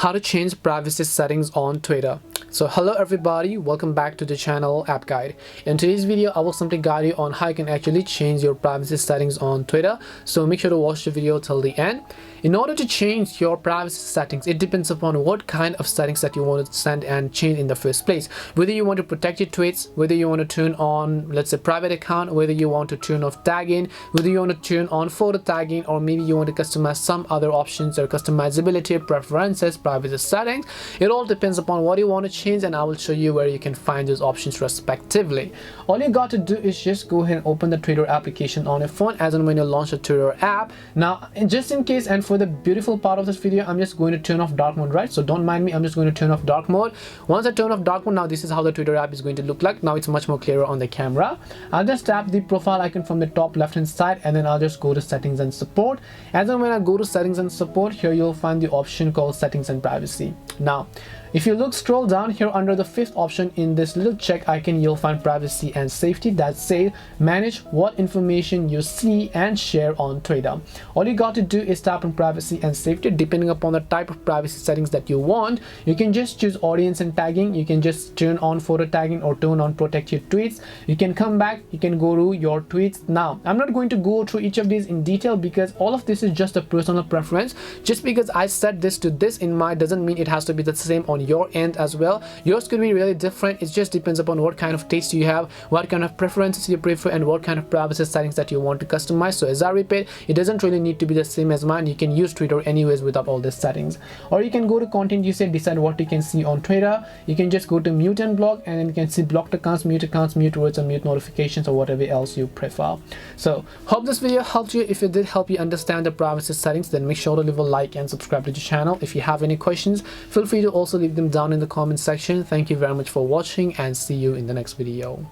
how to change privacy settings on Twitter. So hello everybody, welcome back to the channel App Guide. In today's video I will simply guide you on how you can actually change your privacy settings on Twitter, so make sure to watch the video till the end. In order to change your privacy settings, it depends upon what kind of settings that you want to send and change in the first place. Whether you want to protect your tweets, whether you want to turn on, let's say, private account, whether you want to turn off tagging, whether you want to turn on photo tagging, or maybe you want to customize some other options or customizability, preferences, privacy settings. It all depends upon what you want to change, and I will show you where you can find those options respectively. All you got to do is just go ahead and open the Twitter application on your phone as and when you launch a Twitter app. Now, just in case, and for the beautiful part of this video, I'm just going to turn off dark mode, right? So don't mind me, I'm just going to turn off dark mode. Once I turn off dark mode, now this is how the Twitter app is going to look like. Now it's much more clearer on the camera. I'll just tap the profile icon from the top left hand side, and then I'll just go to settings and support. As and when I go to settings and support, here you'll find the option called settings and privacy. Now if you scroll down here under the fifth option in this little check icon, you'll find privacy and safety that says manage what information you see and share on Twitter. All you got to do is tap on privacy and safety. Depending upon the type of privacy settings that you want, you can just choose audience and tagging. You can just turn on photo tagging or turn on protect your tweets. You can come back, you can go to your tweets. Now I'm not going to go through each of these in detail because all of this is just a personal preference. Just because I set this to this in mind doesn't mean it has to be the same on your end as well. Yours could be really different. It just depends upon what kind of taste you have, what kind of preferences you prefer, and what kind of privacy settings that you want to customize. So as I repeat, it doesn't really need to be the same as mine. You can use Twitter anyways without all these settings. Or you can go to content usage, decide what you can see on Twitter. You can just go to mute and block, and then you can see blocked accounts, mute words, or mute notifications, or whatever else you prefer. So hope this video helped you. If it did help you understand the privacy settings, then make sure to leave a like and subscribe to the channel. If you have any questions, feel free to also leave them down in the comment section. Thank you very much for watching, and see you in the next video.